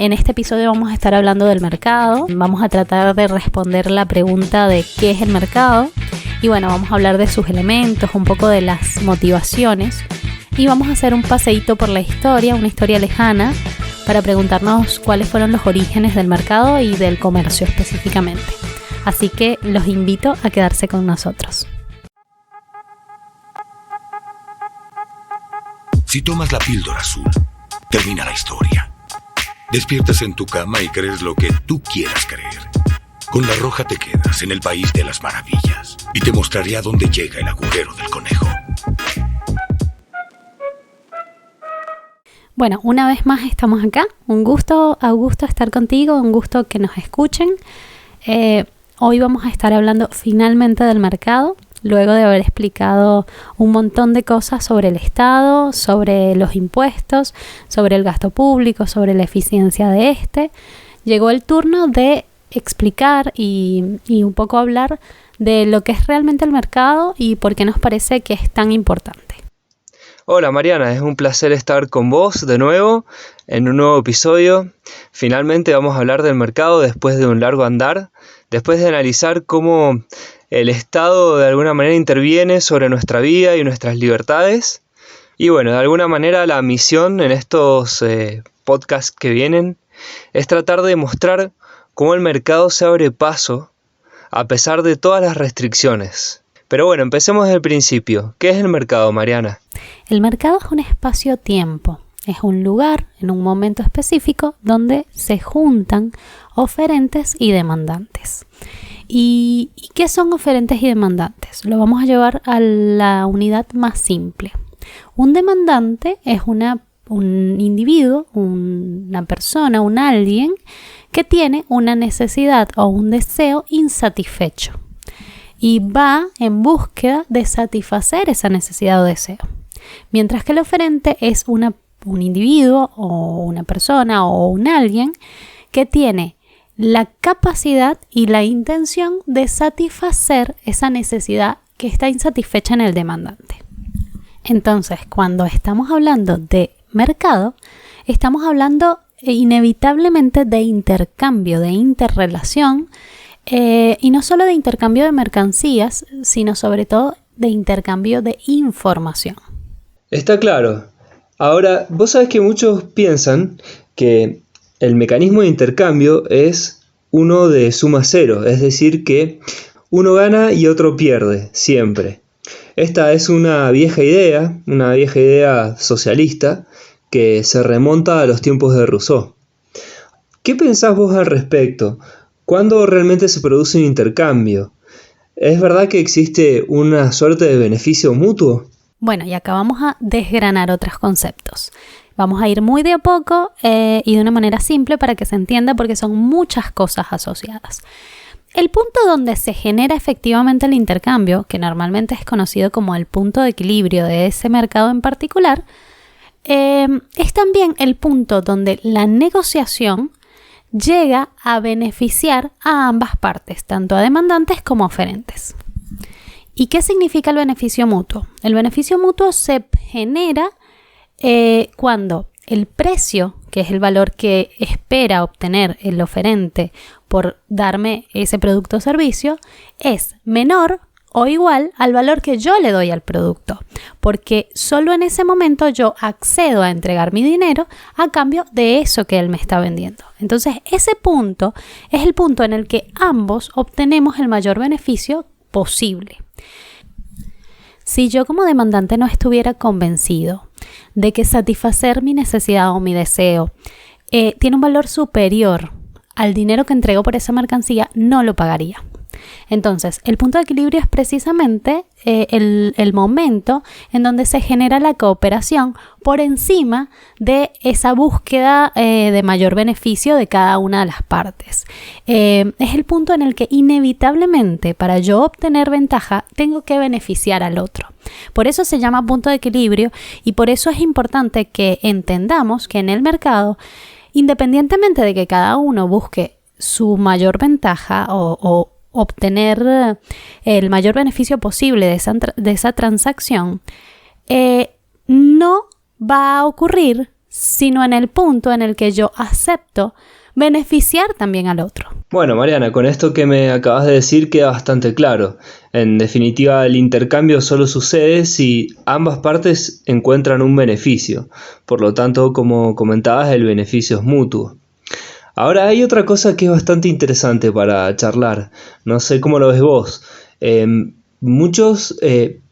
En este episodio vamos a estar hablando del mercado. Vamos a tratar de responder la pregunta de qué es el mercado. Y bueno, vamos a hablar de sus elementos, un poco de las motivaciones. Y vamos a hacer un paseíto por la historia, una historia lejana, para preguntarnos cuáles fueron los orígenes del mercado y del comercio específicamente. Así que los invito a quedarse con nosotros. Si tomas la píldora azul, termina la historia. Despiertas en tu cama y crees lo que tú quieras creer. Con la roja te quedas en el país de las maravillas y te mostraré a dónde llega el agujero del conejo. Bueno, una vez más estamos acá. Un gusto estar contigo, un gusto que nos escuchen. Hoy vamos a estar hablando finalmente del mercado, luego de haber explicado un montón de cosas sobre el Estado, sobre los impuestos, sobre el gasto público, sobre la eficiencia de este. Llegó el turno de explicar y un poco hablar de lo que es realmente el mercado y por qué nos parece que es tan importante. Hola Mariana, es un placer estar con vos de nuevo en un nuevo episodio. Finalmente vamos a hablar del mercado después de un largo andar, después de analizar cómo el Estado de alguna manera interviene sobre nuestra vida y nuestras libertades. Y bueno, de alguna manera la misión en estos podcasts que vienen es tratar de mostrar cómo el mercado se abre paso a pesar de todas las restricciones. Pero bueno, empecemos desde el principio. ¿Qué es el mercado, Mariana? El mercado es un espacio-tiempo. Es un lugar, en un momento específico, donde se juntan oferentes y demandantes. ¿Y qué son oferentes y demandantes? Lo vamos a llevar a la unidad más simple. Un demandante es un individuo, una persona, un alguien que tiene una necesidad o un deseo insatisfecho y va en búsqueda de satisfacer esa necesidad o deseo. Mientras que el oferente es un individuo o una persona o un alguien que tiene la capacidad y la intención de satisfacer esa necesidad que está insatisfecha en el demandante. Entonces, cuando estamos hablando de mercado, estamos hablando inevitablemente de intercambio, de interrelación, y no solo de intercambio de mercancías, sino sobre todo de intercambio de información. Está claro. Ahora, vos sabés que muchos piensan que el mecanismo de intercambio es uno de suma cero, es decir, que uno gana y otro pierde, siempre. Esta es una vieja idea socialista que se remonta a los tiempos de Rousseau. ¿Qué pensás vos al respecto? ¿Cuándo realmente se produce un intercambio? ¿Es verdad que existe una suerte de beneficio mutuo? Bueno, y acá vamos a desgranar otros conceptos. Vamos a ir muy de a poco y de una manera simple para que se entienda porque son muchas cosas asociadas. El punto donde se genera efectivamente el intercambio, que normalmente es conocido como el punto de equilibrio de ese mercado en particular, es también el punto donde la negociación llega a beneficiar a ambas partes, tanto a demandantes como a oferentes. ¿Y qué significa el beneficio mutuo? El beneficio mutuo se genera cuando el precio, que es el valor que espera obtener el oferente por darme ese producto o servicio, es menor o igual al valor que yo le doy al producto, porque solo en ese momento yo accedo a entregar mi dinero a cambio de eso que él me está vendiendo. Entonces, ese punto es el punto en el que ambos obtenemos el mayor beneficio posible. Si yo como demandante no estuviera convencido de que satisfacer mi necesidad o mi deseo tiene un valor superior al dinero que entrego por esa mercancía, no lo pagaría. Entonces, el punto de equilibrio es precisamente el momento en donde se genera la cooperación por encima de esa búsqueda de mayor beneficio de cada una de las partes. Es el punto en el que inevitablemente para yo obtener ventaja tengo que beneficiar al otro. Por eso se llama punto de equilibrio y por eso es importante que entendamos que en el mercado, independientemente de que cada uno busque su mayor ventaja o obtener el mayor beneficio posible de esa transacción, no va a ocurrir sino en el punto en el que yo acepto beneficiar también al otro. Bueno, Mariana, con esto que me acabas de decir queda bastante claro. En definitiva, el intercambio solo sucede si ambas partes encuentran un beneficio. Por lo tanto, como comentabas, el beneficio es mutuo. Ahora hay otra cosa que es bastante interesante para charlar. No sé cómo lo ves vos. Muchos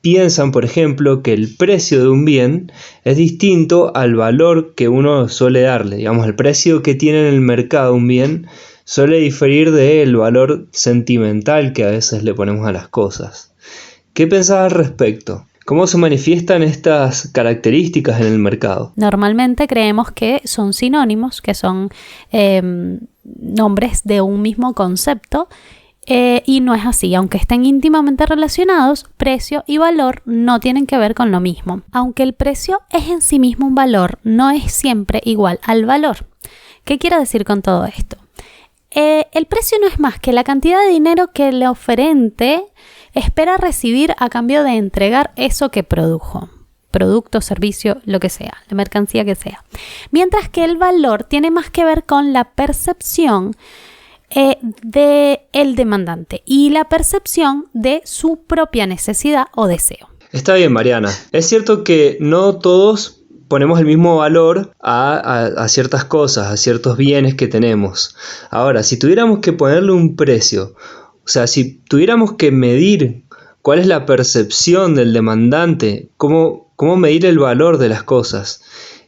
piensan, por ejemplo, que el precio de un bien es distinto al valor que uno suele darle. Digamos, el precio que tiene en el mercado un bien suele diferir del valor sentimental que a veces le ponemos a las cosas. ¿Qué pensás al respecto? ¿Cómo se manifiestan estas características en el mercado? Normalmente creemos que son sinónimos, que son nombres de un mismo concepto, y no es así. Aunque estén íntimamente relacionados, precio y valor no tienen que ver con lo mismo. Aunque el precio es en sí mismo un valor, no es siempre igual al valor. ¿Qué quiero decir con todo esto? El precio no es más que la cantidad de dinero que el oferente espera recibir a cambio de entregar eso que produjo. Producto, servicio, lo que sea, la mercancía que sea. Mientras que el valor tiene más que ver con la percepción del demandante y la percepción de su propia necesidad o deseo. Está bien, Mariana. Es cierto que no todos ponemos el mismo valor a ciertas cosas, a ciertos bienes que tenemos. Ahora, si tuviéramos que ponerle un precio, o sea, si tuviéramos que medir cuál es la percepción del demandante, cómo medir el valor de las cosas,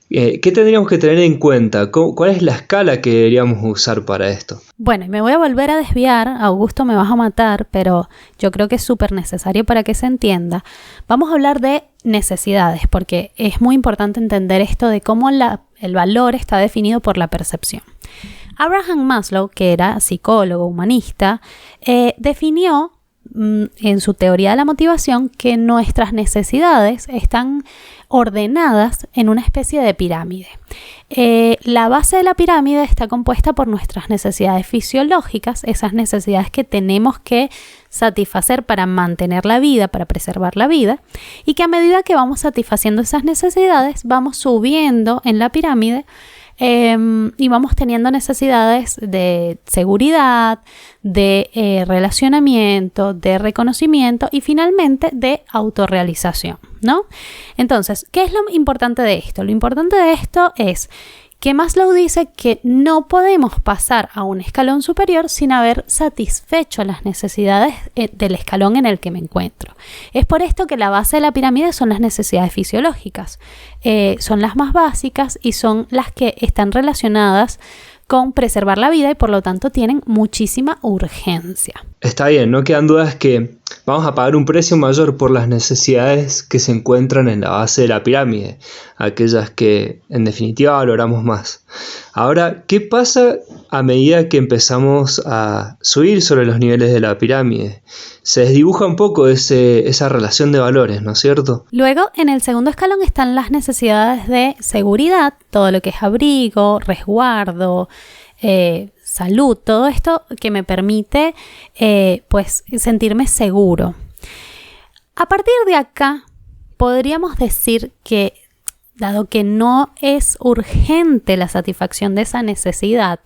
¿qué tendríamos que tener en cuenta? ¿Cuál es la escala que deberíamos usar para esto? Bueno, y me voy a volver a desviar, Augusto, me vas a matar, pero yo creo que es súper necesario para que se entienda. Vamos a hablar de necesidades, porque es muy importante entender esto de cómo el valor está definido por la percepción. Abraham Maslow, que era psicólogo humanista, definió en su teoría de la motivación que nuestras necesidades están ordenadas en una especie de pirámide. La base de la pirámide está compuesta por nuestras necesidades fisiológicas, esas necesidades que tenemos que satisfacer para mantener la vida, para preservar la vida, y que a medida que vamos satisfaciendo esas necesidades, vamos subiendo en la pirámide y vamos teniendo necesidades de seguridad, de relacionamiento, de reconocimiento y finalmente de autorrealización, ¿no? Entonces, ¿qué es lo importante de esto? Lo importante de esto es que Maslow dice que no podemos pasar a un escalón superior sin haber satisfecho las necesidades del escalón en el que me encuentro. Es por esto que la base de la pirámide son las necesidades fisiológicas. Son las más básicas y son las que están relacionadas con preservar la vida y por lo tanto tienen muchísima urgencia. Está bien, no quedan dudas que vamos a pagar un precio mayor por las necesidades que se encuentran en la base de la pirámide, aquellas que en definitiva valoramos más. Ahora, ¿qué pasa a medida que empezamos a subir sobre los niveles de la pirámide? Se desdibuja un poco esa relación de valores, ¿no es cierto? Luego, en el segundo escalón están las necesidades de seguridad, todo lo que es abrigo, resguardo, salud, todo esto que me permite pues sentirme seguro. A partir de acá podríamos decir que, dado que no es urgente la satisfacción de esa necesidad,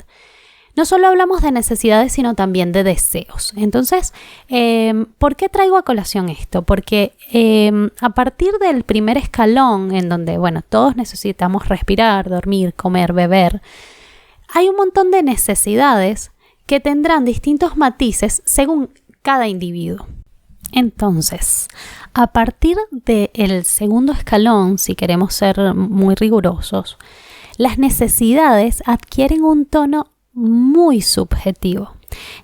no solo hablamos de necesidades, sino también de deseos. Entonces, ¿por qué traigo a colación esto? Porque a partir del primer escalón, en donde, bueno, todos necesitamos respirar, dormir, comer, beber, hay un montón de necesidades que tendrán distintos matices según cada individuo. Entonces, a partir del segundo escalón, si queremos ser muy rigurosos, las necesidades adquieren un tono muy subjetivo.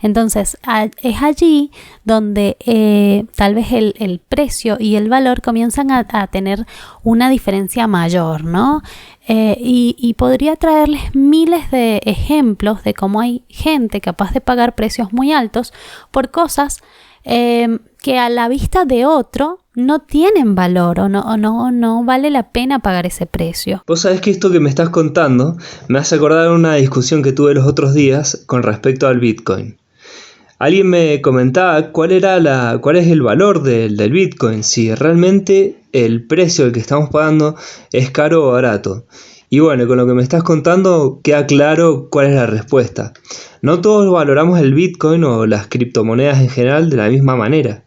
Entonces, es allí donde tal vez el precio y el valor comienzan a tener una diferencia mayor, ¿no? Y podría traerles miles de ejemplos de cómo hay gente capaz de pagar precios muy altos por cosas que a la vista de otro no tienen valor o no vale la pena pagar ese precio. Vos sabés que esto que me estás contando me hace acordar una discusión que tuve los otros días con respecto al Bitcoin. Alguien me comentaba cuál es el valor del Bitcoin, si realmente el precio al que estamos pagando es caro o barato. Y bueno, con lo que me estás contando queda claro cuál es la respuesta. No todos valoramos el Bitcoin o las criptomonedas en general de la misma manera.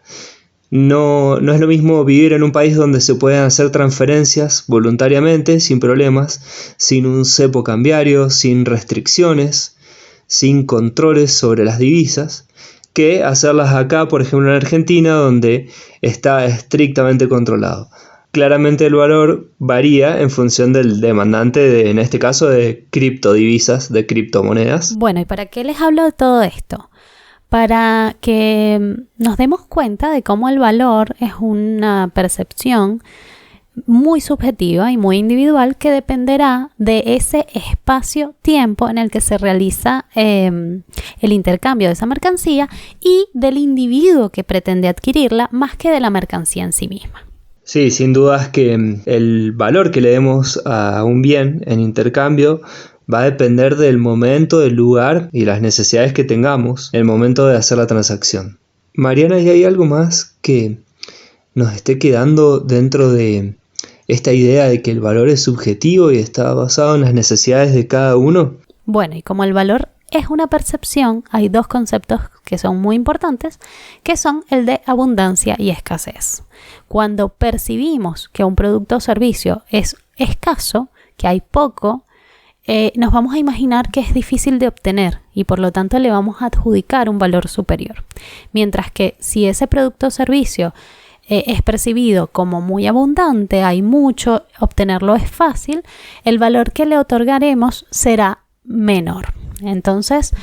No es lo mismo vivir en un país donde se pueden hacer transferencias voluntariamente, sin problemas, sin un cepo cambiario, sin restricciones, sin controles sobre las divisas, que hacerlas acá, por ejemplo en Argentina, donde está estrictamente controlado. Claramente el valor varía en función del demandante, en este caso de criptodivisas, de criptomonedas. Bueno, ¿y para qué les hablo de todo esto? Para que nos demos cuenta de cómo el valor es una percepción muy subjetiva y muy individual que dependerá de ese espacio-tiempo en el que se realiza el intercambio de esa mercancía y del individuo que pretende adquirirla, más que de la mercancía en sí misma. Sí, sin dudas que el valor que le demos a un bien en intercambio va a depender del momento, del lugar y las necesidades que tengamos en el momento de hacer la transacción. Mariana, ¿y hay algo más que nos esté quedando dentro de esta idea de que el valor es subjetivo y está basado en las necesidades de cada uno? Bueno, y como el valor es una percepción, hay dos conceptos que son muy importantes, que son el de abundancia y escasez. Cuando percibimos que un producto o servicio es escaso, que hay poco, nos vamos a imaginar que es difícil de obtener y por lo tanto le vamos a adjudicar un valor superior. Mientras que si ese producto o servicio es percibido como muy abundante, hay mucho, obtenerlo es fácil, el valor que le otorgaremos será menor. Entonces,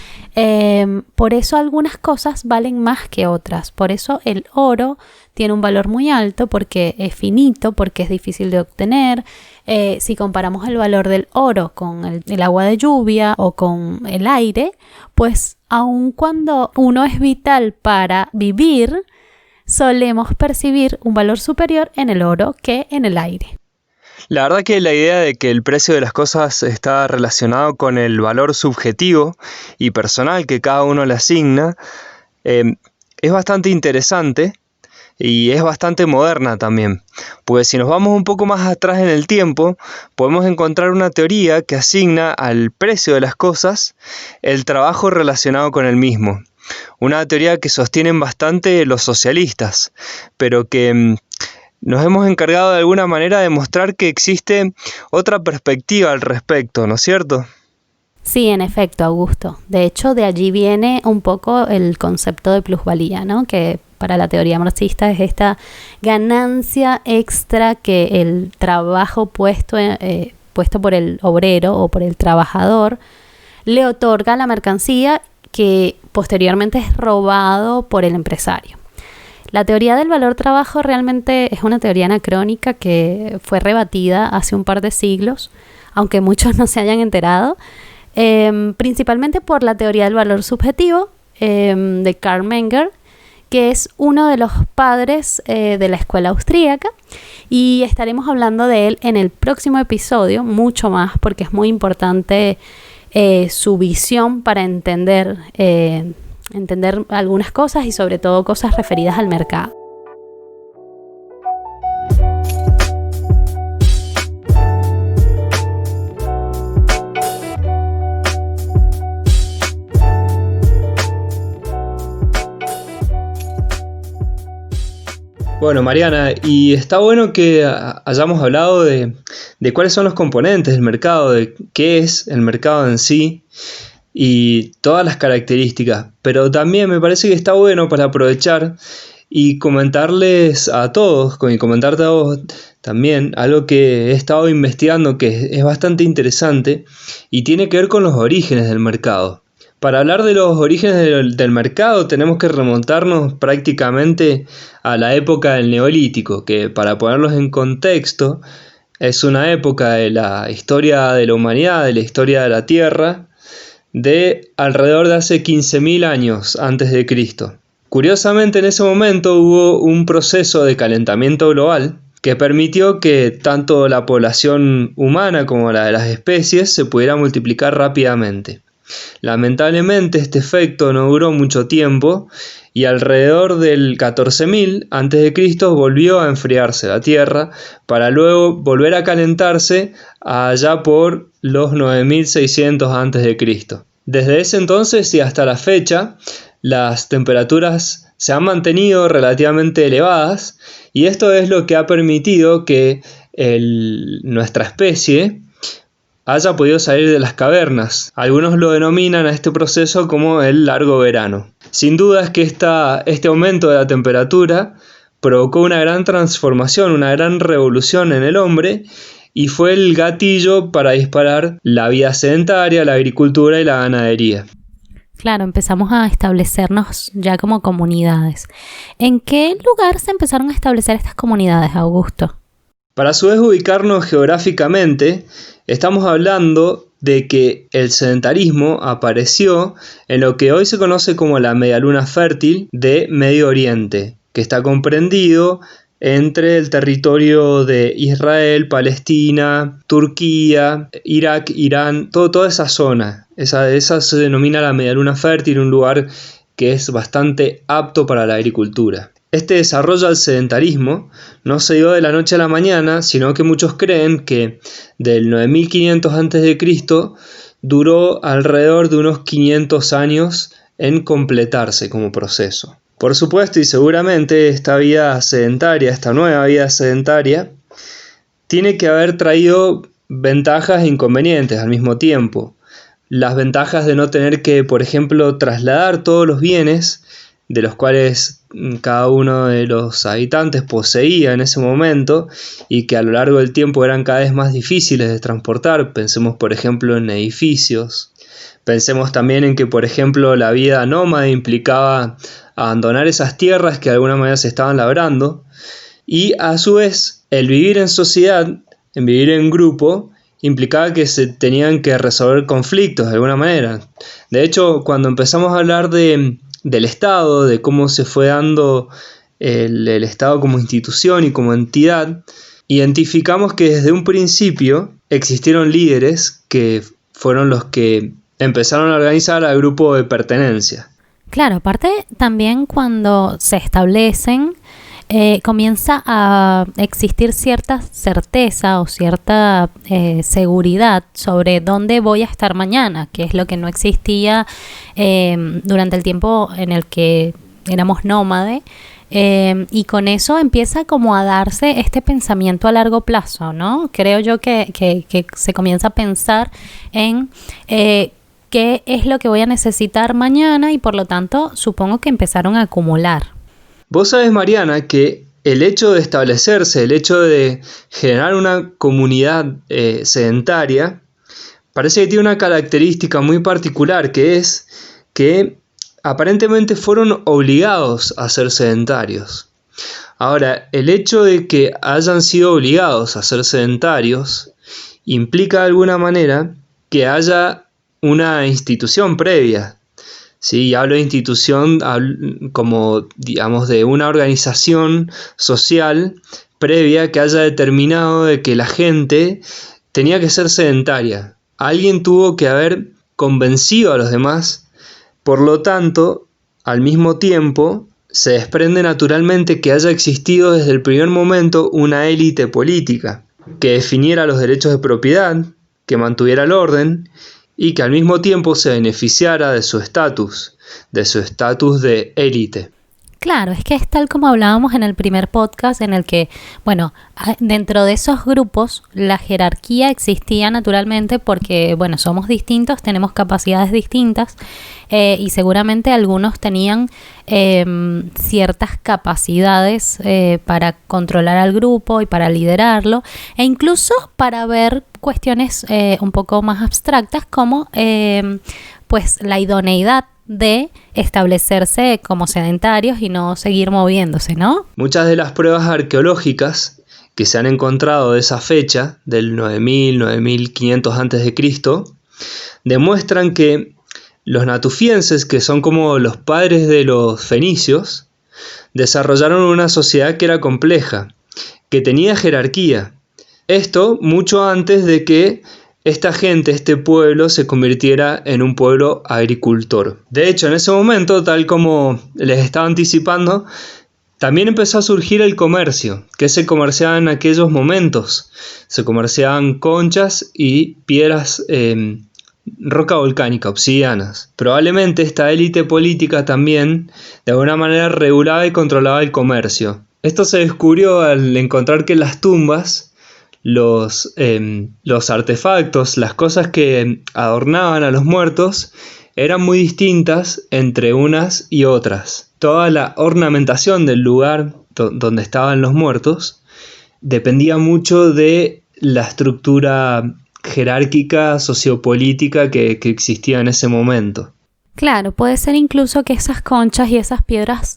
por eso algunas cosas valen más que otras. Por eso el oro tiene un valor muy alto porque es finito, porque es difícil de obtener. Si comparamos el valor del oro con el agua de lluvia o con el aire, pues aun cuando uno es vital para vivir, solemos percibir un valor superior en el oro que en el aire. La verdad que la idea de que el precio de las cosas está relacionado con el valor subjetivo y personal que cada uno le asigna es bastante interesante y es bastante moderna también. Pues si nos vamos un poco más atrás en el tiempo, podemos encontrar una teoría que asigna al precio de las cosas el trabajo relacionado con el mismo. Una teoría que sostienen bastante los socialistas, pero que nos hemos encargado de alguna manera de mostrar que existe otra perspectiva al respecto, ¿no es cierto? Sí, en efecto, Augusto. De hecho, de allí viene un poco el concepto de plusvalía, ¿no? Que para la teoría marxista es esta ganancia extra que el trabajo puesto por el obrero o por el trabajador le otorga a la mercancía que posteriormente es robado por el empresario. La teoría del valor trabajo realmente es una teoría anacrónica que fue rebatida hace un par de siglos, aunque muchos no se hayan enterado, principalmente por la teoría del valor subjetivo de Karl Menger, que es uno de los padres de la escuela austríaca, y estaremos hablando de él en el próximo episodio, mucho más, porque es muy importante su visión para entender algunas cosas y sobre todo cosas referidas al mercado. Bueno, Mariana, y está bueno que hayamos hablado de cuáles son los componentes del mercado, de qué es el mercado en sí y todas las características, pero también me parece que está bueno para aprovechar y comentarles a todos, y comentarte a vos también, algo que he estado investigando que es bastante interesante y tiene que ver con los orígenes del mercado. Para hablar de los orígenes del mercado tenemos que remontarnos prácticamente a la época del Neolítico, que para ponerlos en contexto es una época de la historia de la humanidad, de la historia de la Tierra, de alrededor de hace 15.000 años antes de Cristo. Curiosamente en ese momento hubo un proceso de calentamiento global que permitió que tanto la población humana como la de las especies se pudiera multiplicar rápidamente. Lamentablemente este efecto no duró mucho tiempo y alrededor del 14.000 a.C. volvió a enfriarse la Tierra para luego volver a calentarse allá por los 9.600 a.C. Desde ese entonces y hasta la fecha, las temperaturas se han mantenido relativamente elevadas y esto es lo que ha permitido que nuestra especie haya podido salir de las cavernas. Algunos lo denominan a este proceso como el largo verano. Sin duda es que este aumento de la temperatura provocó una gran transformación, una gran revolución en el hombre y fue el gatillo para disparar la vida sedentaria, la agricultura y la ganadería. Claro, empezamos a establecernos ya como comunidades. ¿En qué lugar se empezaron a establecer estas comunidades, Augusto? Para a su vez ubicarnos geográficamente, estamos hablando de que el sedentarismo apareció en lo que hoy se conoce como la medialuna fértil de Medio Oriente, que está comprendido entre el territorio de Israel, Palestina, Turquía, Irak, Irán, toda esa zona. Esa se denomina la medialuna fértil, un lugar que es bastante apto para la agricultura. Este desarrollo del sedentarismo no se dio de la noche a la mañana, sino que muchos creen que del 9500 a.C. duró alrededor de unos 500 años en completarse como proceso. Por supuesto y seguramente esta vida sedentaria, esta nueva vida sedentaria, tiene que haber traído ventajas e inconvenientes al mismo tiempo. Las ventajas de no tener que, por ejemplo, trasladar todos los bienes de los cuales cada uno de los habitantes poseía en ese momento y que a lo largo del tiempo eran cada vez más difíciles de transportar. Pensemos, por ejemplo, en edificios. Pensemos también en que, por ejemplo, la vida nómade implicaba abandonar esas tierras que de alguna manera se estaban labrando y a su vez el vivir en sociedad, en vivir en grupo, implicaba que se tenían que resolver conflictos de alguna manera. De hecho, cuando empezamos a hablar del Estado, de cómo se fue dando el Estado como institución y como entidad, identificamos que desde un principio existieron líderes que fueron los que empezaron a organizar al grupo de pertenencia. Claro, aparte también cuando se establecen, comienza a existir cierta certeza o cierta seguridad sobre dónde voy a estar mañana, que es lo que no existía durante el tiempo en el que éramos nómades. Y con eso empieza como a darse este pensamiento a largo plazo, ¿no? Creo yo que se comienza a pensar en qué es lo que voy a necesitar mañana y por lo tanto supongo que empezaron a acumular. Vos sabés, Mariana, que el hecho de establecerse, el hecho de generar una comunidad sedentaria, parece que tiene una característica muy particular, que es que aparentemente fueron obligados a ser sedentarios. Ahora, el hecho de que hayan sido obligados a ser sedentarios implica de alguna manera que haya una institución previa. Sí, hablo de institución como, digamos, de una organización social previa que haya determinado de que la gente tenía que ser sedentaria. Alguien tuvo que haber convencido a los demás. Por lo tanto, al mismo tiempo, se desprende naturalmente que haya existido desde el primer momento una élite política que definiera los derechos de propiedad, que mantuviera el orden y que al mismo tiempo se beneficiara de su estatus de élite. Claro, es que es tal como hablábamos en el primer podcast en el que, bueno, dentro de esos grupos la jerarquía existía naturalmente porque, bueno, somos distintos, tenemos capacidades distintas y seguramente algunos tenían ciertas capacidades para controlar al grupo y para liderarlo e incluso para ver cuestiones un poco más abstractas como pues la idoneidad de establecerse como sedentarios y no seguir moviéndose, ¿no? Muchas de las pruebas arqueológicas que se han encontrado de esa fecha, del 9000, 9500 a.C., demuestran que los natufienses, que son como los padres de los fenicios, desarrollaron una sociedad que era compleja, que tenía jerarquía. Esto mucho antes de que esta gente, este pueblo, se convirtiera en un pueblo agricultor. De hecho, en ese momento, tal como les estaba anticipando, también empezó a surgir el comercio. ¿Qué se comerciaba en aquellos momentos? Se comerciaban conchas y piedras, roca volcánica, obsidianas. Probablemente esta élite política también, de alguna manera, regulaba y controlaba el comercio. Esto se descubrió al encontrar que las tumbas, los artefactos, las cosas que adornaban a los muertos, eran muy distintas entre unas y otras. Toda la ornamentación del lugar donde estaban los muertos dependía mucho de la estructura jerárquica, sociopolítica que existía en ese momento. Claro, puede ser incluso que esas conchas y esas piedras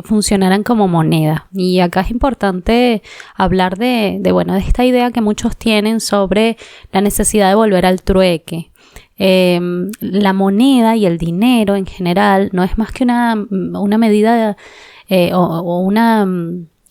funcionaran como moneda. Y acá es importante hablar de esta idea que muchos tienen sobre la necesidad de volver al trueque. La moneda y el dinero en general no es más que una medida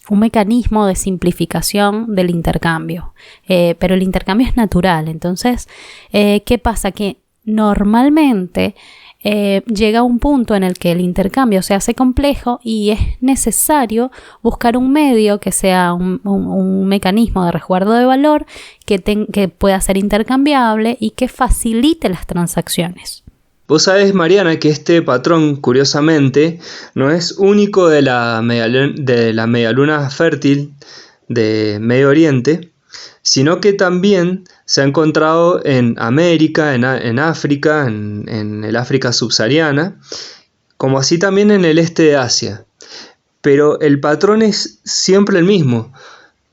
un mecanismo de simplificación del intercambio. Pero el intercambio es natural. Entonces, ¿qué pasa? Que normalmente llega un punto en el que el intercambio se hace complejo y es necesario buscar un medio que sea un mecanismo de resguardo de valor que pueda ser intercambiable y que facilite las transacciones. Vos sabés, Mariana, que este patrón, curiosamente, no es único de la medialuna fértil de Medio Oriente, sino que también se ha encontrado en América, en África, en el África subsahariana, como así también en el este de Asia. Pero el patrón es siempre el mismo.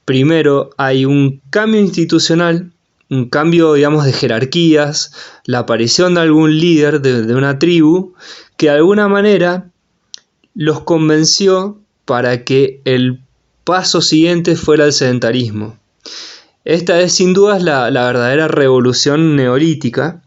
Primero hay un cambio institucional, un cambio, digamos, de jerarquías, la aparición de algún líder de una tribu que de alguna manera los convenció para que el paso siguiente fuera el sedentarismo. Esta es sin dudas la verdadera revolución neolítica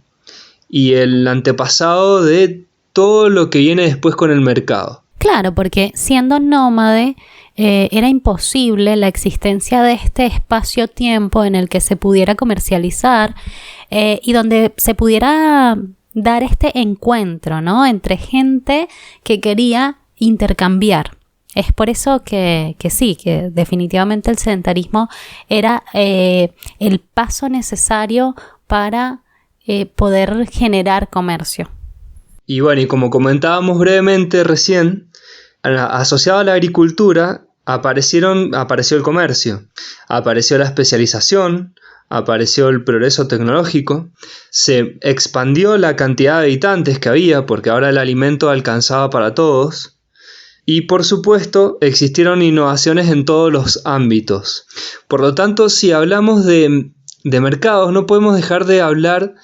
y el antepasado de todo lo que viene después con el mercado. Claro, porque siendo nómade era imposible la existencia de este espacio-tiempo en el que se pudiera comercializar y donde se pudiera dar este encuentro, ¿no?, entre gente que quería intercambiar. Es por eso que definitivamente el sedentarismo era el paso necesario para poder generar comercio. Y bueno, y como comentábamos brevemente recién, asociado a la agricultura apareció el comercio, apareció la especialización, apareció el progreso tecnológico, se expandió la cantidad de habitantes que había porque ahora el alimento alcanzaba para todos. Y por supuesto existieron innovaciones en todos los ámbitos. Por lo tanto, si hablamos de mercados, no podemos dejar de hablar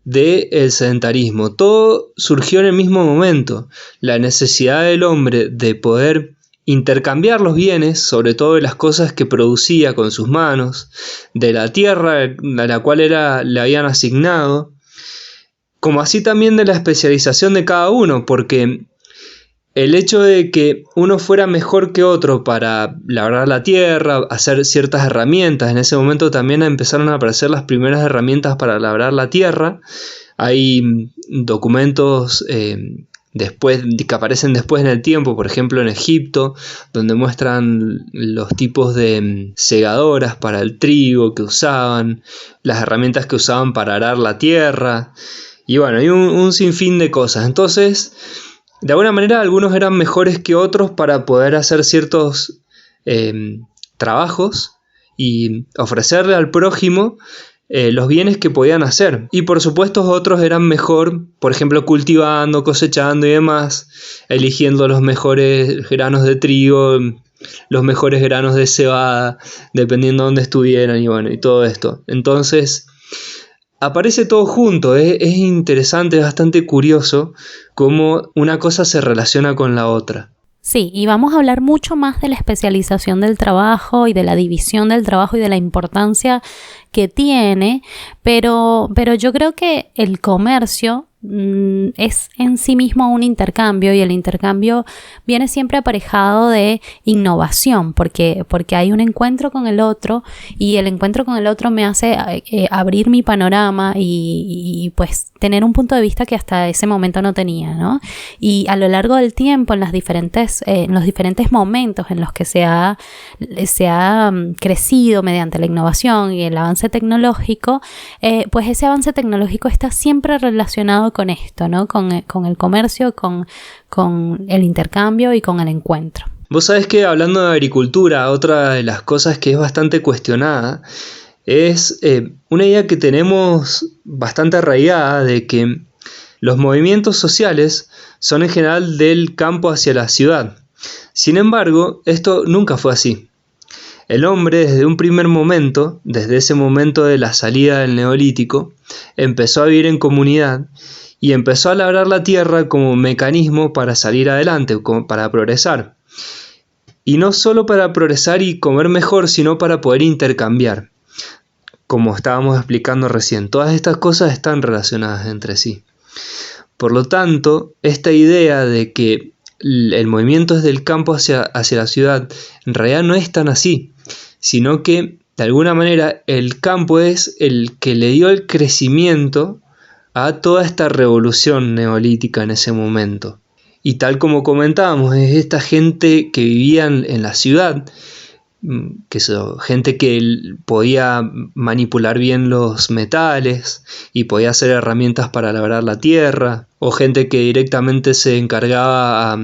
del sedentarismo. Todo surgió en el mismo momento. La necesidad del hombre de poder intercambiar los bienes, sobre todo de las cosas que producía con sus manos, de la tierra a la cual le habían asignado, como así también de la especialización de cada uno, porque el hecho de que uno fuera mejor que otro para labrar la tierra, hacer ciertas herramientas, en ese momento también empezaron a aparecer las primeras herramientas para labrar la tierra. Hay documentos que aparecen después en el tiempo, por ejemplo en Egipto, donde muestran los tipos de segadoras para el trigo que usaban, las herramientas que usaban para arar la tierra, y bueno, hay un sinfín de cosas. Entonces, de alguna manera algunos eran mejores que otros para poder hacer ciertos trabajos y ofrecerle al prójimo los bienes que podían hacer. Y por supuesto otros eran mejor, por ejemplo cultivando, cosechando y demás, eligiendo los mejores granos de trigo, los mejores granos de cebada, dependiendo de dónde estuvieran y bueno, y todo esto. Entonces aparece todo junto. Es interesante, es bastante curioso cómo una cosa se relaciona con la otra. Sí, y vamos a hablar mucho más de la especialización del trabajo y de la división del trabajo y de la importancia que tiene, pero yo creo que el comercio es en sí mismo un intercambio, y el intercambio viene siempre aparejado de innovación, porque hay un encuentro con el otro, y el encuentro con el otro me hace abrir mi panorama y pues tener un punto de vista que hasta ese momento no tenía, ¿no? Y a lo largo del tiempo, en los diferentes momentos en los que se ha crecido mediante la innovación y el avance tecnológico, pues ese avance tecnológico está siempre relacionado con esto, ¿no? Con el comercio, con el intercambio y con el encuentro. Vos sabés que, hablando de agricultura, otra de las cosas que es bastante cuestionada es una idea que tenemos bastante arraigada de que los movimientos sociales son en general del campo hacia la ciudad. Sin embargo, esto nunca fue así. El hombre, desde un primer momento, desde ese momento de la salida del Neolítico, empezó a vivir en comunidad y empezó a labrar la tierra como mecanismo para salir adelante, como para progresar. Y no solo para progresar y comer mejor, sino para poder intercambiar. Como estábamos explicando recién, todas estas cosas están relacionadas entre sí. Por lo tanto, esta idea de que el movimiento es del campo hacia la ciudad, en realidad no es tan así, sino que de alguna manera el campo es el que le dio el crecimiento a toda esta revolución neolítica en ese momento. Y tal como comentábamos, es esta gente que vivía en la ciudad, gente que podía manipular bien los metales y podía hacer herramientas para labrar la tierra, o gente que directamente se encargaba a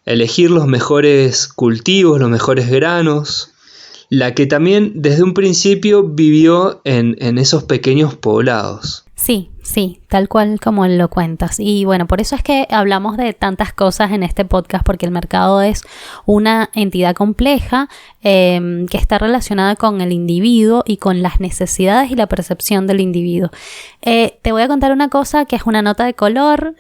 elegir los mejores cultivos, los mejores granos, la que también desde un principio vivió en esos pequeños poblados. Sí, tal cual como lo cuentas. Y bueno, por eso es que hablamos de tantas cosas en este podcast, porque el mercado es una entidad compleja que está relacionada con el individuo y con las necesidades y la percepción del individuo. Te voy a contar una cosa que es una nota de color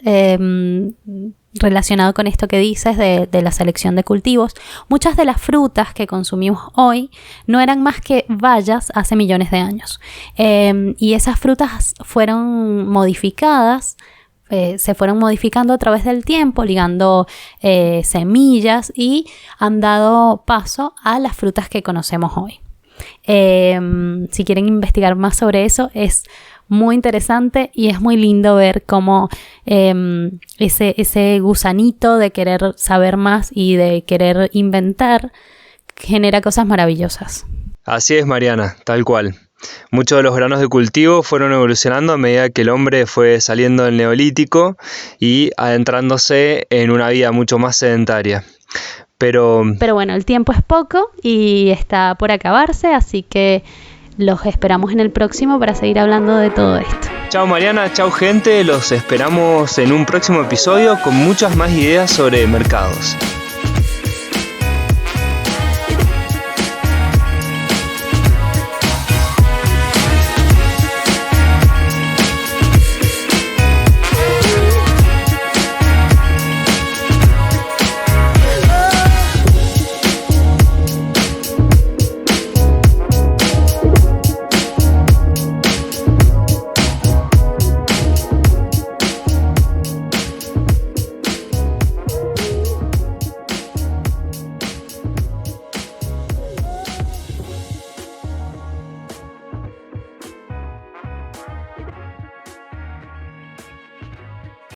relacionado con esto que dices de la selección de cultivos. Muchas de las frutas que consumimos hoy no eran más que bayas hace millones de años, y esas frutas fueron modificadas, se fueron modificando a través del tiempo, ligando semillas, y han dado paso a las frutas que conocemos hoy. Si quieren investigar más sobre eso, es muy interesante y es muy lindo ver cómo ese gusanito de querer saber más y de querer inventar genera cosas maravillosas. Así es, Mariana, tal cual. Muchos de los granos de cultivo fueron evolucionando a medida que el hombre fue saliendo del Neolítico y adentrándose en una vida mucho más sedentaria. Pero bueno, el tiempo es poco y está por acabarse, así que los esperamos en el próximo para seguir hablando de todo esto. Chao Mariana, chao gente, los esperamos en un próximo episodio con muchas más ideas sobre mercados.